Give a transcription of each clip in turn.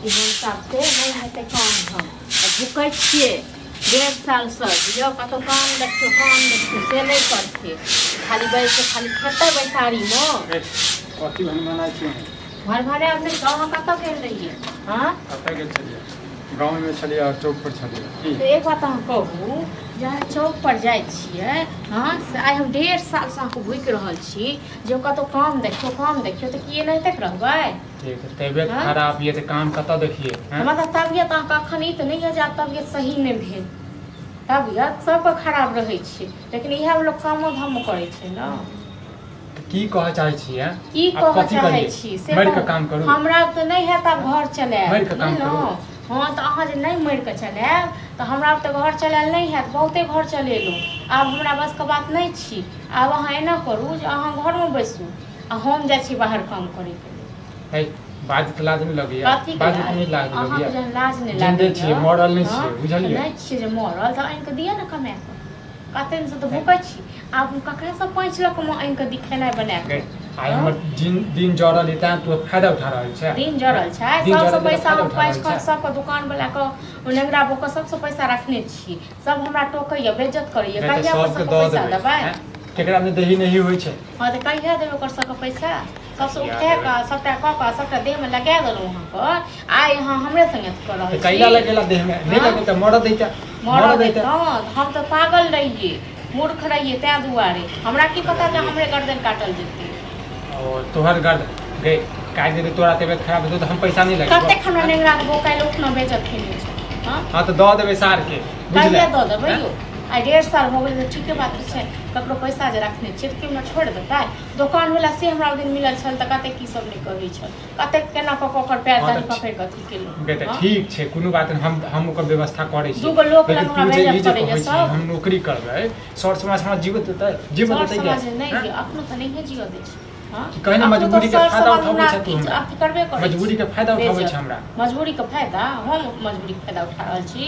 सबसे नहीं हेतै काम हम भूकै छियै 1.5 साल से बुझियौ कतौ काम देखियौ से नहीं करते खाली बैठ के खाली खेतै बैसारीमे कथी भनमना छी घर भरे अपने गाँव कतौ गेल रहियै हाँ कतऽ गेल छलियै गाँव में छलियै और चौक पर छलियै तो एक बात हम कहूँ जहाँ चौक पर जाइ छियै हाँ से आइ हम 1.5 साल से अहाँके भूखि रहल छी जो कतौ काम देखियौ तो किए नहीं तक रहबै तबियत खराब ये तो काम कतऽ देखिए मतलब तबियत अहाँके अखन ई तऽ नहीं है जे तबियत सही नहीं भेल तबियत सबके खराब रहै छै लेकिन इएह लोग कामो धाम करै छै ना की कह चाहै छी हैं की कह चाहै छी से मर के काम करू हमरा तो नहीं है तब घर चलाए मर के काम करू हाँ तो अहाँ जे नहीं मर के चलाएब तो हमरा तो घर चलायल नहीं है बहुते घर चलेलहुँ आब हमरा बस के बात नहीं छी आब अहाँ एना करू जे अहाँ घर में बैसू आ हम जाइ छी बाहर काम करे के लिए बाज त लाज नहीं लगैया बाज त नहीं लाज लगैया अहाँ लाज नहीं जिंदे छियै मरल नहीं छियै बुझलियै नहीं छियै जे मरल त आनि के दिया ना कमा के कते दिन से तो भूखै छी आब हम ककरा से 5 लाख में आनि के दिखेनाइ बना के आइ हमर दिन जरल है त तू फायदा उठा रहल छै दिन जरल छै सबसे पैसा हम 5 सबके दुकान वाला के नेंगरा बोक सबसे पैसा रखने छी सब हमरा टोकैया बेइज्जत करैया कहिया सबके पैसा देबै केकरा में दही नहीं होय छै हां त कहिया देबै कर सबके पैसा सबसे उठा के सबटा देह में लगा देलहुँ वहाँ पर आइ यहाँ हमरे संगे कर रहल छी कैला लगेला देह में नहीं लगे त मर दैता हम तो पागल रहिए मूर्ख रहिए तै दुआरे हमरा की पता जे हमरे गर्दन काटल जेतै और तोहर गर्द गए काहे दे तोरा तबियत खराब हो तो हम पैसा नहीं लगे कते हमरा नेंगरा के बोकाय उठना बेइज्जत खेने छै हां तो द देबे सार के बुझले द देबै यो आई 1.5 साल हो गेल ठीक बात छै ककरो पैसा जे रखने छियै त केना छोड़ देतै दुकान वाला से हमरा दिन मिलल छल त कते की सब नहीं कहै छल कते केना ओकर पैर दाढ़ी पकड़ के अथी केलु बेटा ठीक छै कोनो बात हम ओकर व्यवस्था करै छी दूगो लोक लग हमरा भेजब पड़ै सब हम नौकरी करबै सर समाज हमरा जीवन देतै समाज नहीं अपनो त नहीं जीव दै छै कहना मजबूरी के फायदा उठाबै छै तू अथी करबे करै मजबूरी के फायदा उठाबै छै हमरा मजबूरी के फायदा हम मजबूरी के फायदा उठा रहल छी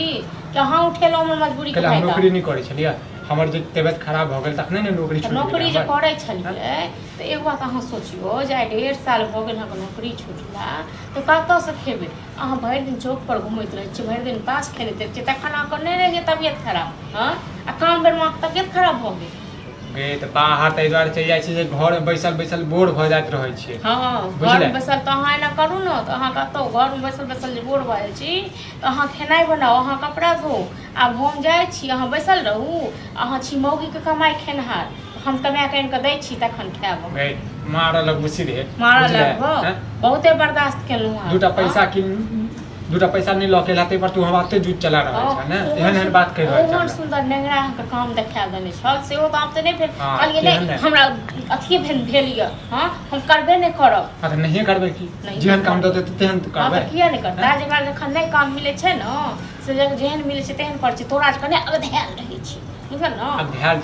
कि अहाँ उठेलौ हमर मजबूरी के फायदा नौकरी नहीं करै छलियै हमर जे तबियत खराब भ गेल तखने ने नौकरी छूट नौकरी जे करै छलियै त एक बात अहाँ सोचियो जे 1.5 साल भ गेल अहाँके नौकरी छूटला त कतऽ से खेबै अहाँ भरि दिन चौक पर घुमैत रहै छी भरि दिन ताश खेलैत रहै छी तखन अहाँके नहि रहै तबियत खराब हाँ आ काम बेर में तबियत खराब भ गेल त बाहर तै दुआरे चलि जाइ छी जे घर में बैसल बोर भ जाइत रहै छी हां घर में बैसल त अहाँ एना करू न त अहाँ कतौ घर में बैसल जे बोर भ जाइ छी त अहाँ खेनाइ बनाओ अहाँ कपड़ा धो आब हम जाइ छी अहाँ बैसल रहू अहाँ छी मौगी के कमाई खेनहार हम कमा के आनि के दै छी तखन खाएब मारऽ लगबू सीधे मारऽ लगबो बहुते बर्दाश्त केलहुँ दूटा पैसा नहीं लके लाते पर तू हम आते जूझ चला रहा है ना एहन बात कह रहल छै ओहन सुंदर नेंगरा के काम देखा देने छल से ओ काम त नहीं भेल कहलिए नहीं हमरा अथी भेल य हां हम करबे नहीं करब आ त नहीं करबे की जेहन काम दते तेहन करबे किया नहीं करता जेकरा जखन नहीं काम मिले छै न से जेहन मिले छै तेहन कर छै तोरा कने अगधायल रहै छै बुझल न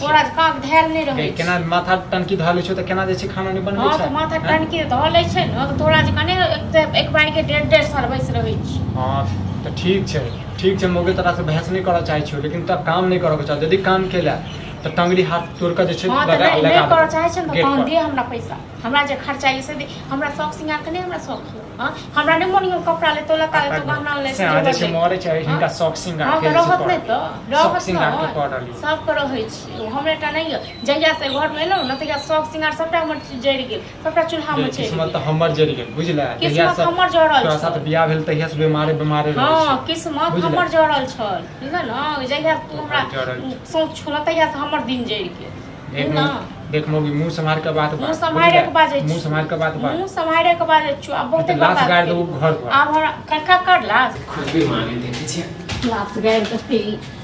तोरा का अगधायल नहीं रहै छै केना माथा टंकी धले छ त केना जे छै खाना नहीं बनबै छै हां त माथा टंकी धले छै न त तोरा कने एक बार के 1.5 साल बैस रहै छै हाँ तो ठीक है मौके तरह से बहस नहीं करना चाहिए लेकिन तब काम नहीं करो चाहिए यदि काम केला तो टंगड़ी हाथ तोड़ कर जे छै लगा कर चाहे छै त काम दे हमरा पैसा हमरा जे खर्चा है से दे हमरा शौक सिंगार के नहीं हमरा शौक हां हमरा नहीं मोनी कपड़ा ले तो लता ले तो गहना ले से आज से मोरे छै हिनका शौक सिंगार के रहत नहीं तो शौक सिंगार के पड़ली सब कर रहै छी हमरे टा नहीं जहिया से घर में एलो न तहिया शौक सिंगार सबटा हमर जरि गेल सबटा चूल्हा में छै किस्मत त हमर जरि गेल बुझला किस्मत हमर जरल तोरा साथ बियाह भेल तहिया से बीमारे रहै हां किस्मत हमर जरल छल बुझल न जहिया तू हमरा सोच छोला तहिया से हमर दिन जरि गेल देख मोगी मुंह संभाल के बात मुंह संभाले के बाजे मुंह संभाल के बात मुंह संभाले के बाजे छु अब बहुते लाश गाड़ दो घर पर अब हमरा कक्का कर लाश खुद भी माने देखे छी लाश गाड़ के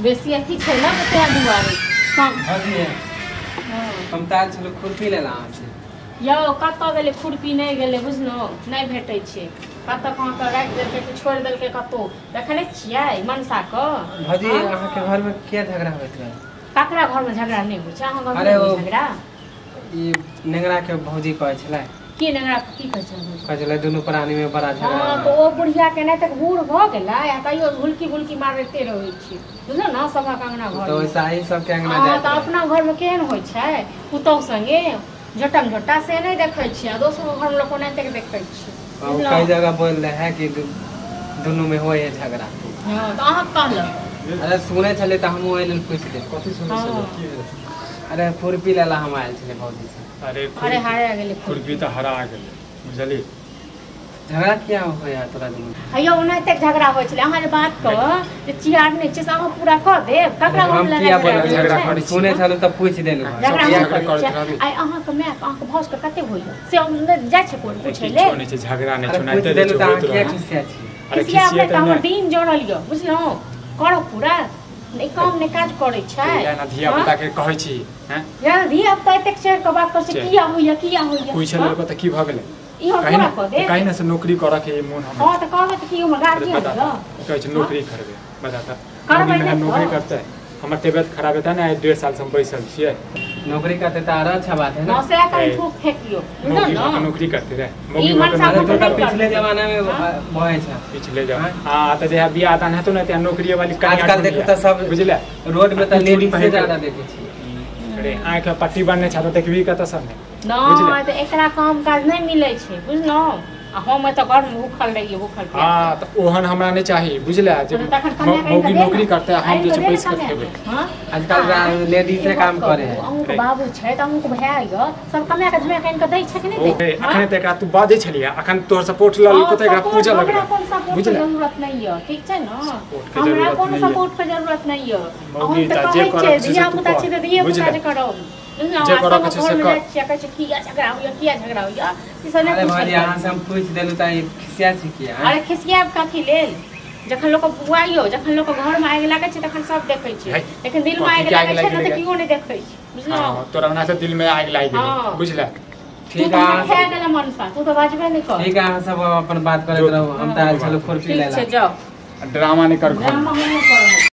बेसी अथी छै ना बते दुआरे कम हां हम ताज चलो खुरपी लेला यो कत्ता गेले खुरपी नहीं गेले बुझलो नहीं भेटै छै कत्ता कहां के राख देलकै कि छोड़ देलकै कत्तो देखने छियै मनसा क भजी अहाँ के घर में के झगड़ा होइत है ककरा घर में झगड़ा नहीं होय छै अहाँ घर में झगड़ा ई नेंगरा के भौजी कहै छलै की नेंगरा की कहै छलै दुनू प्राणी में बड़ा झगड़ा हां तो ओ बुढ़िया के नहीं तक बूढ़ भ गेलै आ तइयो भुलकी मारते रहै छी बुझलो न सभा अंगना घर तो वैसा ही सब के अंगना जाय त अपना घर में केहन होय छै पुतौ संगे जटम झटा से नहीं देखै छी आ दोसरो घर में लोक नहीं तक देखै छी कई जगह बोल रहे है कि दुनू में होय है झगड़ा। हाँ तो अहाँ कहलक अरे सुनै छलै तऽ हमहूँ ओहि लेल पूछि दे। कथी सुनै हाँ। छलियै की भेल? अरे खुरपी लेला हम आयल छलै भौजी से। अरे अरे हारे गेलै खुरपी तऽ हरा गेलै बुझली। झगड़ा किया होय है तोरा दुनू? अयो ओनाहिते झगड़ा होइ छलै अहाँ जे बात कह जे चियार नहि छै से अहाँ पूरा कऽ देब ककरा हम हम किया बोलबै लड़ाई झगड़ा छै? करै सुनै छलहुँ तऽ पूछि देलहुँ। झगड़ा किया हम करैत करै छियै। रहबी? आइ अहाँके माय अहाँके भाउजके कते होइए से हम जाइ छै कोन पूछै ले किछो नहि छै, झगड़ा नहि अरे छै, पूछि ओनाहिते देलहुँ तऽ अहाँ होइत किया रहै। खिसिया छी? अरे खिसिया अपने खिसिया तऽ तऽ हमर नहि। दिन जोड़ल यऽ बुझलहुँ करब पूरा नहि काम नहि काज करै छै या ना धिया पुता के कहै छी हैं यार धिया पुता एतेक चढ़ि कऽ बात करै छै किया होइए पूछे लोग तऽ की भ गेलै? ई हम कहीं पूरा ना कऽ देब कहीं ना से नौकरी करऽ के मोन हम हाँ तऽ कहबै तऽ की हमर गार्जियन बता यऽ कहै छै नौकरी करबे बता त करबै मम्मी नहि नौकरी तऽ। करते हमर तबियत खराब हेता ना 1.5 साल से हम बैसल छियै। नौकरी करते तऽ आरो अच्छा बात है ना। नौसे कहीं थूक फेंकियो बुझल मौगी न नौकरी करते रहे ई मौगी मनसा अरे तो तो नहीं पिछले करते। जमाना में हाँ? भय छै। पिछले जब हाँ? हां त जे बियाह दान हेतौ ना त नौकरी वाली कन्या आजकल देखो तो सब बुझले रोड में तो चूड़ी लेडीज से पहिन के- ज्यादा देखे छी। अरे आँख में पट्टी बांधने छा तो देखबी कत सब ने नहीं तो एकरा काम काज नहीं मिले छै बुझलहुँ आ हम तो घर में भूखल रहिए भूखल हां त ओहन हमरा नहीं चाहिए बुझले जे तखन कन्या कहीं मौगी दे नौकरी ना। करते हम आइ जे तो छै दे ना पैसा कन्या खेबै। के, हाँ? आजकल लेडीज से काम करे है। अहूँके बाबू छै तऽ अहूँके भाय यऽ सब कमाए के झमेक आनि कऽ दै छै कि नहि ओहे दै? हाँ? अखने त एकरा तू बाजै छलिया अखन तोर सपोर्ट ल हाँ, तो एकरा support पूजा हमरा लगला कोन support के बुझले जरूरत नहीं है ठीक छै ना Support के हमरा जरूरत कोनो नहीं है। सपोर्ट के जरूरत नहीं है मौगी हम तऽ ता जे कहै करब छियै से धिया तू पुता कर। छै तऽ धिया पुता बुझले? जे करब बुझलहुँ जे आ करब सब के छै से घरमे कर। जाइ छियै कहै छै किया झगड़ा होइए किया झगड़ा होइए ई सब अरे नहि भाजी पूछल अहाँ से हम पूछि देलहुँ तऽ ई खिसिया छी किया? अरे खिसियाब कथी लेल जखन लोक बुआइयो जखन लोक घर में आगि लागै छै तखन सब देखै छै है, लेकिन दिल में कथी आगि के आगि लागै छै लागि ने तऽ गेलै? कियो नहि देखै छै बुझलहुँ हां तोरा ओना से दिल में आग लागि हाँ। गेलै बुझले तू ठीक तऽ है हमरा खा गेला मनसा तू तऽ बाजबे नहि कर ठीक है अहाँ सब अपन बात करैत रहू हम तऽ आयल छलहुँ खुरपी ठीक लेला। छै जाओ ड्रामा नहीं कर घर में। ड्रामा हम नहि